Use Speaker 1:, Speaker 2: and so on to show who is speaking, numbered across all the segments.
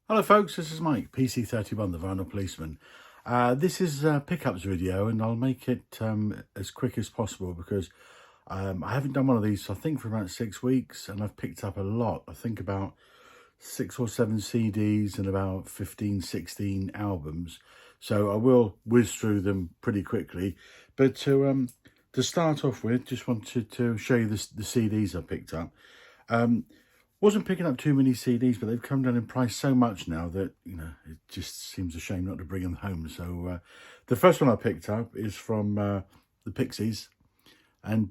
Speaker 1: Hello folks, this is Mike, PC31, the Vinyl Policeman. This is a pickups video and I'll make it as quick as possible because I haven't done one of these, I think, for about 6 weeks, and I've picked up a lot. I think about 6 or 7 CDs and about 15, 16 albums. So I will whiz through them pretty quickly. But to start off with, just wanted to show you the CDs I picked up. Wasn't picking up too many CDs, but they've come down in price so much now that, you know, it just seems a shame not to bring them home. So the first one I picked up is from the Pixies. And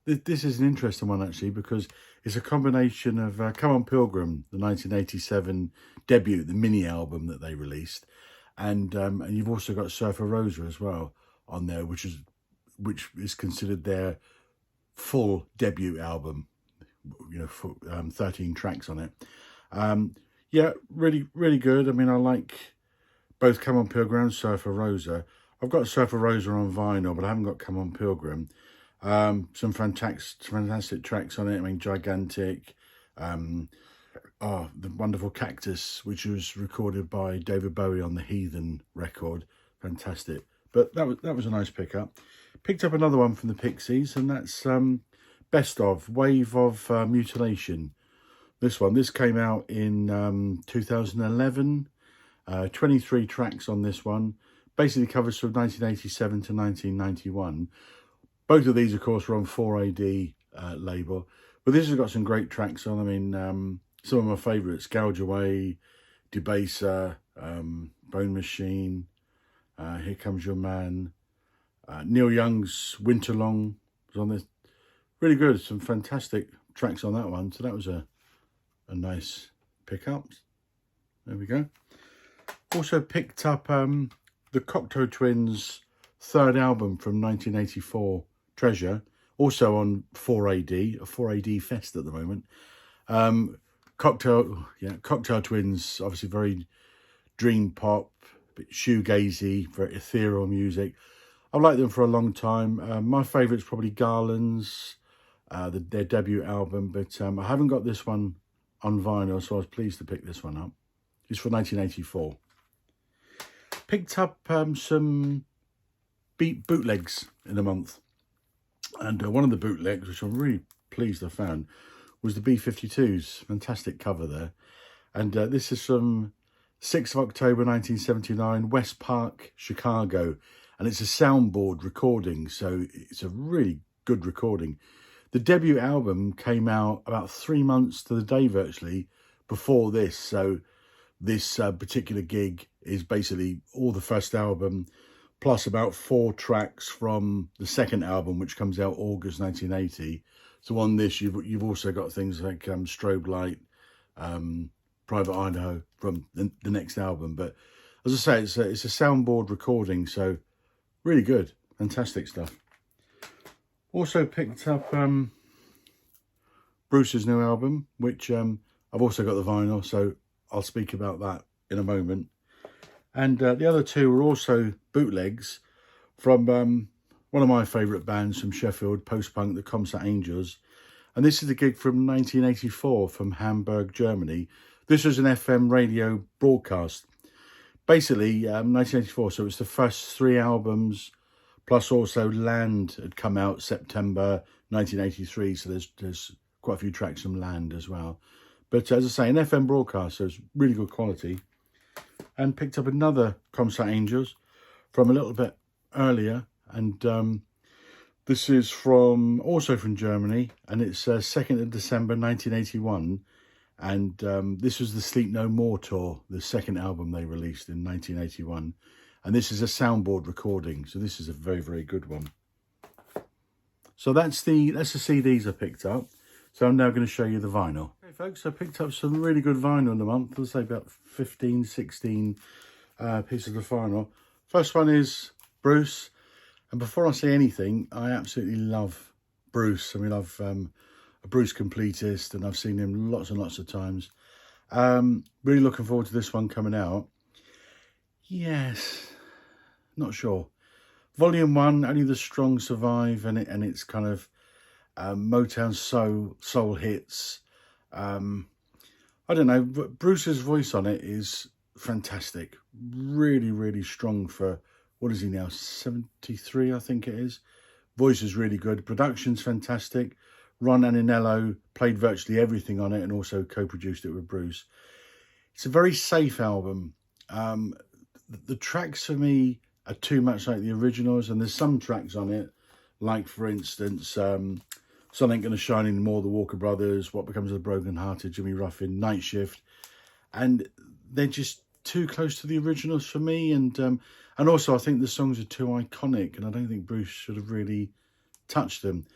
Speaker 1: this is an interesting one, actually, because it's a combination of Come On Pilgrim, the 1987 debut, the mini album that they released. And you've also got Surfer Rosa as well on there, which is considered their full debut album. You know, for 13 tracks on it. Yeah, really good. I mean, I like both Come On Pilgrim and Surfer Rosa. I've got Surfer Rosa on vinyl, but I haven't got Come On Pilgrim. Some fantastic tracks on it. I mean, Gigantic, the Wonderful Cactus, which was recorded by David Bowie on the Heathen record. Fantastic. But that was a nice pickup. Picked up another one from the Pixies, and that's Best of Wave of Mutilation. This came out in 2011. 23 tracks on this one. Basically covers from 1987 to 1991. Both of these, of course, were on 4AD label. But this has got some great tracks on. I mean, some of my favourites: Gouge Away, Debaser, Bone Machine, Here Comes Your Man. Neil Young's Winterlong was on this. Really good, some fantastic tracks on that one. So that was a nice pickup. There we go. Also picked up the Cocteau Twins' third album from 1984, Treasure, also on 4AD, a 4AD fest at the moment. Cocteau Twins, obviously very dream pop, a bit shoegazy, very ethereal music. I've liked them for a long time. My favourite's probably Garland's, their debut album, but I haven't got this one on vinyl, so I was pleased to pick this one up. It's for 1984. Picked up some beat bootlegs in a month, and one of the bootlegs, which I'm really pleased I found, was the B-52s. Fantastic cover there. And this is from 6th of October 1979, West Park, Chicago, and it's a soundboard recording, so it's a really good recording. The debut album came out about 3 months to the day virtually before this. So this particular gig is basically all the first album, plus about 4 tracks from the second album, which comes out August 1980. So on this, you've also got things like Strobe Light, Private Idaho from the next album. But as I say, it's a soundboard recording, so really good, fantastic stuff. Also picked up Bruce's new album, which I've also got the vinyl, so I'll speak about that in a moment. And the other two were also bootlegs from one of my favourite bands from Sheffield, post-punk, the Concert Angels. And this is a gig from 1984 from Hamburg, Germany. This was an FM radio broadcast. Basically, 1984, so it's the first 3 albums, plus also Land had come out September 1983, so there's quite a few tracks from Land as well. But as I say, an FM broadcast, so it's really good quality. And picked up another Concert Angels from a little bit earlier, and this is also from Germany, and it's 2nd of December 1981, and this was the Sleep No More tour, the second album they released in 1981. And this is a soundboard recording, so this is a very, very good one. So that's the CDs I picked up. So I'm now going to show you the vinyl. Okay, folks, I picked up some really good vinyl in the month. I'll say about 15, 16 pieces of vinyl. First one is Bruce. And before I say anything, I absolutely love Bruce. I mean, I've a Bruce completist, and I've seen him lots and lots of times. Really looking forward to this one coming out. Yes, not sure. Volume 1, Only the Strong Survive, and it's kind of Motown soul hits. I don't know, but Bruce's voice on it is fantastic. Really, really strong for, what is he now, 73, I think it is. Voice is really good. Production's fantastic. Ron Aninello played virtually everything on it and also co-produced it with Bruce. It's a very safe album. The tracks for me are too much like the originals, and there's some tracks on it, like for instance, Sun Ain't Gonna Shine Anymore, the Walker Brothers, What Becomes of the Broken Hearted, Jimmy Ruffin, Night Shift, and they're just too close to the originals for me. And also I think the songs are too iconic, and I don't think Bruce should have really touched them.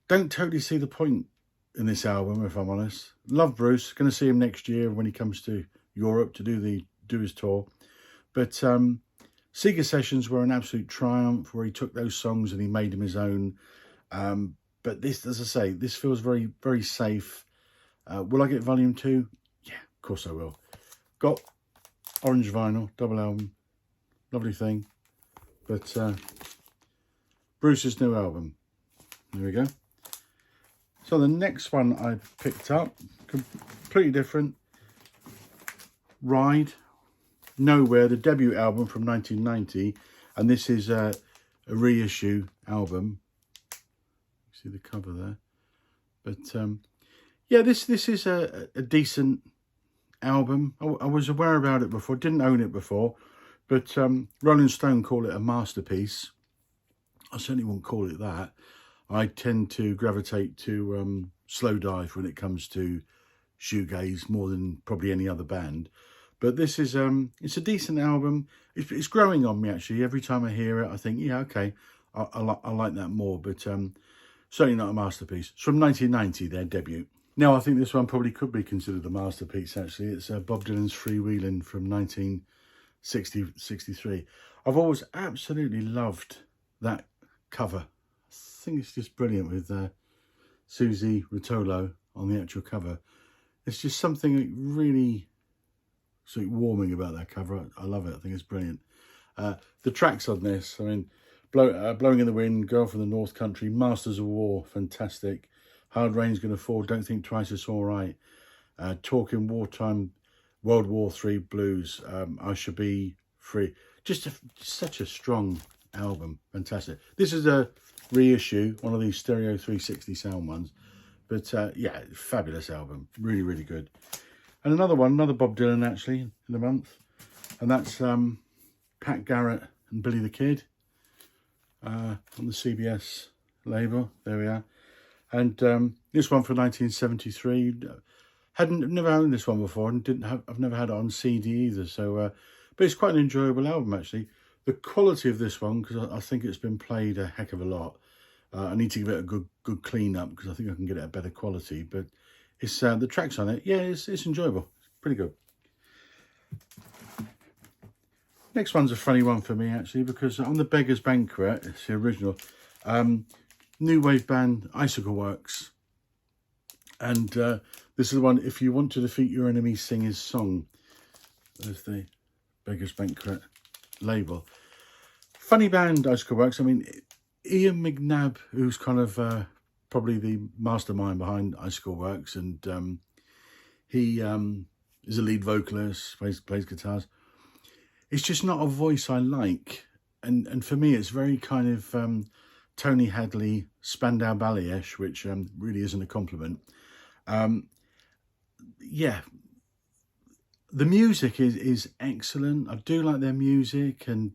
Speaker 1: Don't totally see the point in this album, if I'm honest. Love Bruce. Going to see him next year when he comes to Europe to do his tour. But Sega Sessions were an absolute triumph, where he took those songs and he made them his own. But this, as I say, this feels very, very safe. Will I get Volume 2? Yeah, of course I will. Got orange vinyl, double album. Lovely thing. But Bruce's new album. There we go. So the next one I've picked up, completely different. Ride, Nowhere, the debut album from 1990. And this is a reissue album. See the cover there. But yeah, this is a decent album. I was aware about it before, didn't own it before. But Rolling Stone call it a masterpiece. I certainly wouldn't call it that. I tend to gravitate to slow dive when it comes to shoegaze more than probably any other band. But this is it's a decent album. It's growing on me actually. Every time I hear it, I think, yeah, okay, I like that more. But certainly not a masterpiece. It's from 1990, their debut. Now I think this one probably could be considered a masterpiece. Actually, it's Bob Dylan's Freewheelin' from 1963. I've always absolutely loved that cover. I think it's just brilliant with Susie Rotolo on the actual cover. It's just something really sort of warming about that cover. I love it. I think it's brilliant. The tracks on this, I mean, Blowing in the Wind, Girl from the North Country, Masters of War, fantastic. Hard Rain's Gonna Fall, Don't Think Twice, It's All Right. Talking Wartime, World War III Blues, I Should Be Free. Just such a strong album. Fantastic. This is a reissue, one of these Stereo 360 sound ones. But yeah, fabulous album. Really, really good. And another Bob Dylan actually in the month. And that's Pat Garrett and Billy the Kid on the CBS label. There we are. And this one from 1973. Never owned this one before, and I've never had it on CD either. So, but it's quite an enjoyable album actually. The quality of this one, because I think it's been played a heck of a lot. I need to give it a good clean up because I think I can get it a better quality. But it's the tracks on it, yeah, it's enjoyable. It's pretty good. Next one's a funny one for me actually, because on the Beggar's Banquet, it's the original, new wave band Icicle Works, and this is the one, If You Want to Defeat Your Enemy, Sing His Song. There's the Beggar's Banquet label. Funny band, Icicle Works. I mean, Ian McNabb, who's kind of probably the mastermind behind Icicle Works, and he is a lead vocalist, plays guitars. It's just not a voice I like, and for me, it's very kind of Tony Hadley, Spandau Ballet-ish, which really isn't a compliment. Yeah, the music is excellent. I do like their music, and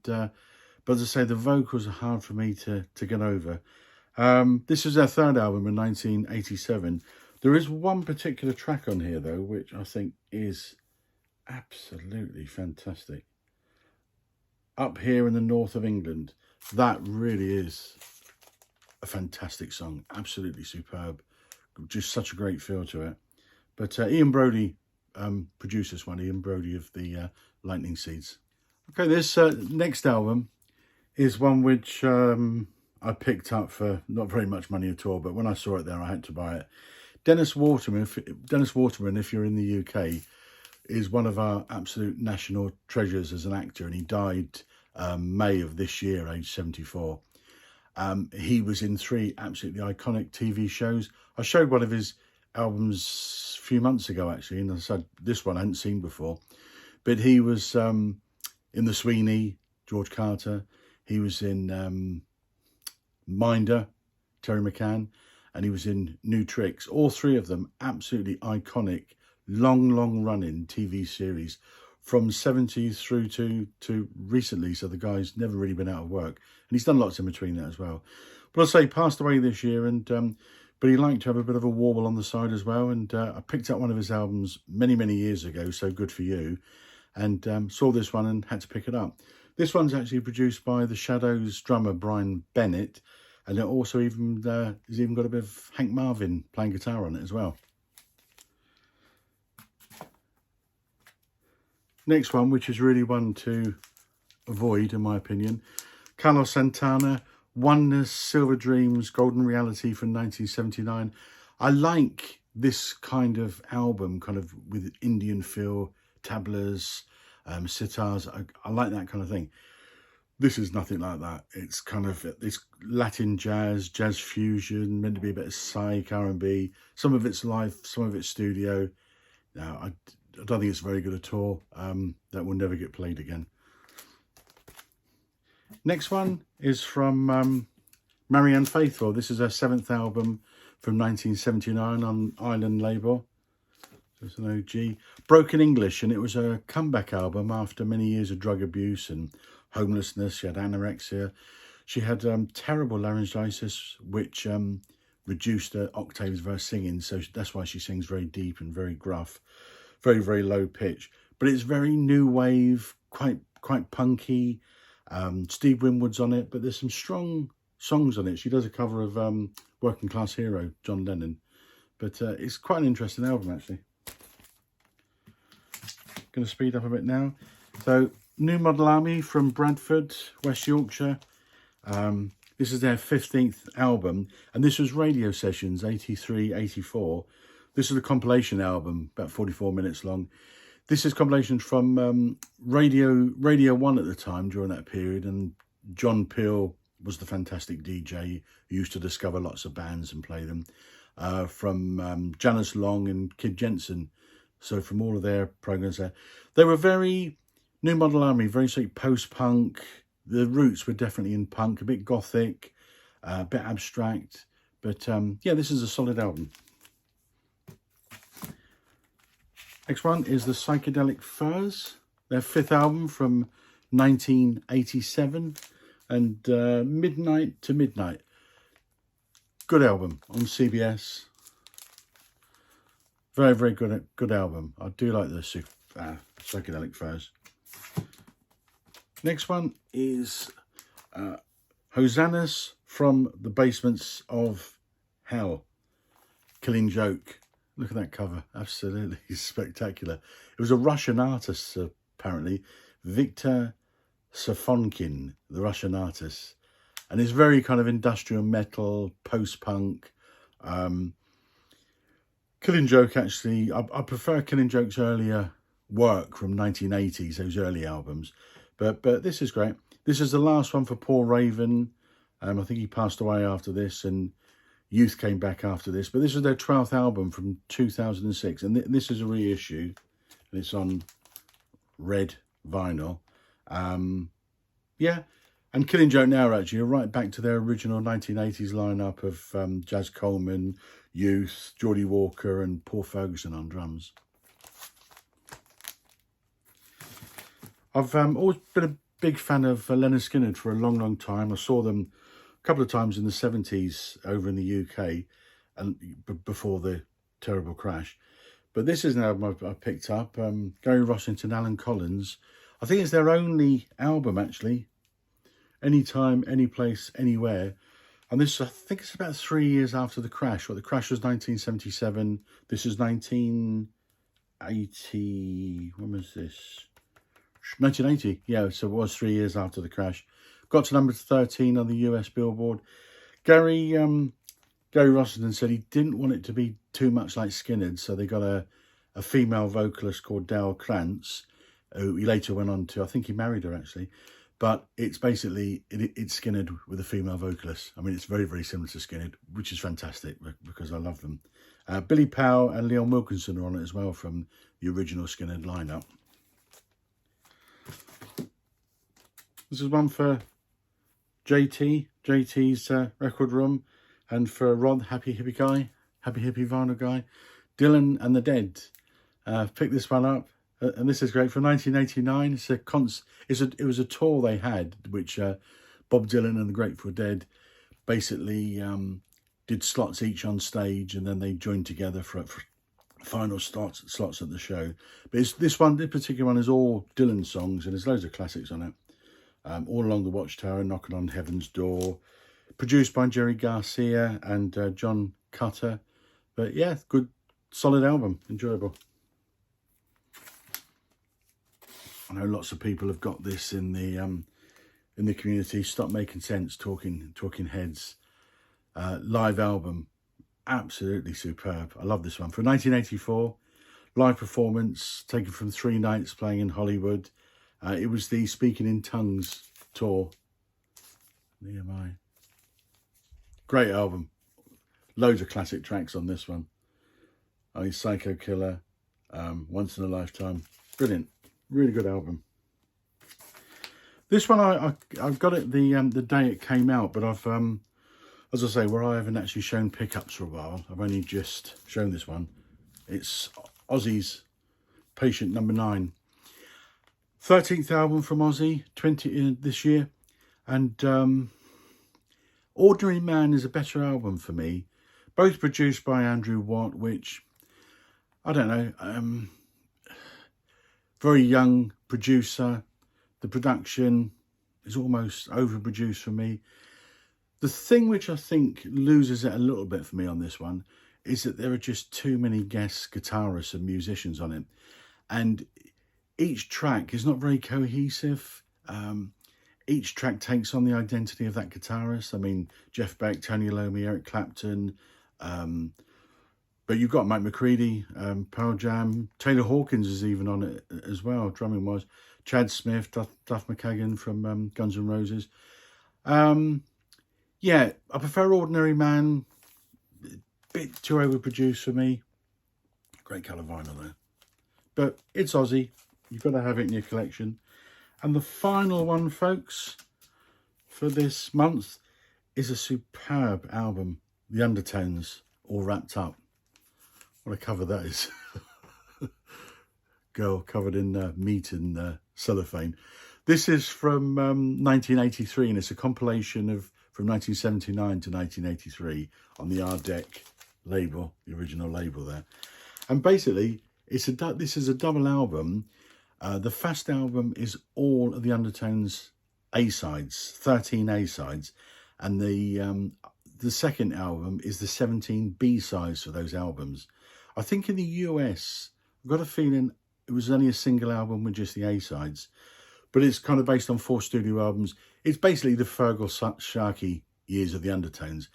Speaker 1: but as I say, the vocals are hard for me to get over. This is their third album in 1987. There is one particular track on here, though, which I think is absolutely fantastic. Up Here in the North of England. That really is a fantastic song. Absolutely superb. Just such a great feel to it. But Ian Brody produced this one. Ian Brody of the Lightning Seeds. Okay, this next album is one which I picked up for not very much money at all, but when I saw it there, I had to buy it. Dennis Waterman, if you're in the UK, is one of our absolute national treasures as an actor, and he died May of this year, age 74. He was in 3 absolutely iconic TV shows. I showed one of his albums a few months ago, actually, and I said this one I hadn't seen before. But he was in The Sweeney, George Carter. He was in Minder, Terry McCann, and he was in New Tricks. All three of them absolutely iconic, long running TV series from 70s through to recently. So the guy's never really been out of work, and he's done lots in between that as well. But I'll say he passed away this year, and but he liked to have a bit of a warble on the side as well. And I picked up one of his albums many years ago, So Good For You, and saw this one and had to pick it up. This one's actually produced by The Shadows drummer Brian Bennett, and it also has even got a bit of Hank Marvin playing guitar on it as well. Next one, which is really one to avoid in my opinion, Carlos Santana, Oneness, Silver Dreams, Golden Reality from 1979. I like this kind of album, kind of with Indian feel, tablas, sitars. I like that kind of thing. This is nothing like that. It's kind of this Latin jazz fusion, meant to be a bit of psych, R&B. Some of it's live, some of it's studio. Now, I don't think it's very good at all. That will never get played again. Next one is from Marianne Faithfull. This is her 7th album from 1979 on Island label. So it's an OG. Broken English, and it was a comeback album after many years of drug abuse and homelessness. She had anorexia. She had terrible laryngitis, which reduced her octaves of her singing. So that's why she sings very deep and very gruff, very low pitch. But it's very new wave, quite punky. Steve Winwood's on it, but there's some strong songs on it. She does a cover of Working Class Hero, John Lennon. But it's quite an interesting album, actually. Going to speed up a bit now. So, New Model Army from Bradford, West Yorkshire. This is their 15th album, and this was Radio Sessions, 83, 84. This is a compilation album, about 44 minutes long. This is compilation from Radio 1 at the time, during that period, and John Peel was the fantastic DJ who used to discover lots of bands and play them, from Janice Long and Kid Jensen. So from all of their programs there. They were very, New Model Army, very sort of post-punk. The roots were definitely in punk, a bit gothic, a bit abstract. But yeah, this is a solid album. Next one is the Psychedelic Furs, their 5th album from 1987, and Midnight to Midnight. Good album on CBS. Very good album. I do like the Psychedelic Furs. Next one is Hosannas from the Basements of Hell. Killing Joke. Look at that cover. Absolutely spectacular. It was a Russian artist, apparently. Viktor Safonkin, the Russian artist. And it's very kind of industrial metal, post-punk. Killing Joke, actually, I prefer Killing Joke's earlier work from 1980s, those early albums. But this is great. This is the last one for Paul Raven. I think he passed away after this, and Youth came back after this. But this is their 12th album from 2006, and this is a reissue, and it's on red vinyl. Yeah, and Killing Joke now actually are right back to their original 1980s lineup of Jazz Coleman, Youth, Geordie Walker, and Paul Ferguson on drums. I've always been a big fan of Leonard Skinner for a long time. I saw them a couple of times in the 70s over in the UK, and before the terrible crash. But this is an album I picked up. Gary Rossington, Alan Collins. I think it's their only album, actually. Anytime, any place, anywhere. And this, I think it's about 3 years after the crash. Well, the crash was 1977. This is 1980. When was this? 1980. Yeah, so it was 3 years after the crash. Got to number 13 on the US Billboard. Gary Rossington said he didn't want it to be too much like Skinner, so they got a female vocalist called Dale Krantz, who he later went on to, I think he married her actually. But it's basically, it's Skinner with a female vocalist. I mean, it's very similar to Skinner, which is fantastic because I love them. Billy Powell and Leon Wilkinson are on it as well from the original Skinhead lineup. This is one for JT's record room, and for Rod, Happy Hippie Guy, Happy Hippie Vinyl Guy, Dylan and the Dead. Picked this one up, and this is great, for 1989. It was a tour they had, which Bob Dylan and the Grateful Dead basically did slots each on stage, and then they joined together for final slots at the show. But this particular one is all Dylan songs, and there's loads of classics on it. All Along the Watchtower, Knocking on Heaven's Door, produced by Jerry Garcia and John Cutter. But yeah, good, solid album, enjoyable. I know lots of people have got this in the community. Stop Making Sense, Talking Heads live album, absolutely superb. I love this one. For 1984, live performance taken from 3 nights playing in Hollywood. It was the Speaking in Tongues tour. Nehemiah. Great album. Loads of classic tracks on this one. Psycho Killer, Once in a Lifetime. Brilliant. Really good album. This one, I got it the day it came out, but I've, as I say, where I haven't actually shown pickups for a while, I've only just shown this one. It's Ozzy's Patient Number 9. 13th album from Ozzy, this year, and Ordinary Man is a better album for me. Both produced by Andrew Watt, which, I don't know, very young producer. The production is almost overproduced for me. The thing which I think loses it a little bit for me on this one is that there are just too many guest guitarists and musicians on it, and each track is not very cohesive. Each track takes on the identity of that guitarist. I mean, Jeff Beck, Tony Iommi, Eric Clapton, but you've got Mike McCready, Pearl Jam. Taylor Hawkins is even on it as well, drumming wise. Chad Smith, Duff McKagan from Guns N' Roses. Yeah, I prefer Ordinary Man. A bit too overproduced for me. Great colour vinyl there. But it's Ozzy. You've got to have it in your collection. And the final one, folks, for this month is a superb album, The Undertones, All Wrapped Up. What a cover that is. Girl covered in meat and cellophane. This is from 1983, and it's a compilation from 1979 to 1983 on the Ardec label, the original label there. And basically, this is a double album. The first album is all of the Undertones A-sides, 13 A-sides, and the second album is the 17 B-sides for those albums. I think in the US, I've got a feeling it was only a single album with just the A-sides, but it's kind of based on 4 studio albums. It's basically the Fergal Sharkey years of the Undertones,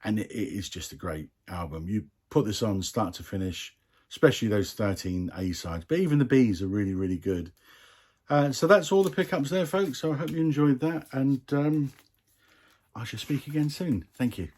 Speaker 1: and it is just a great album. You put this on start to finish, especially those 13 A-sides, but even the Bs are really, really good. So that's all the pickups there, folks. So I hope you enjoyed that, and I shall speak again soon. Thank you.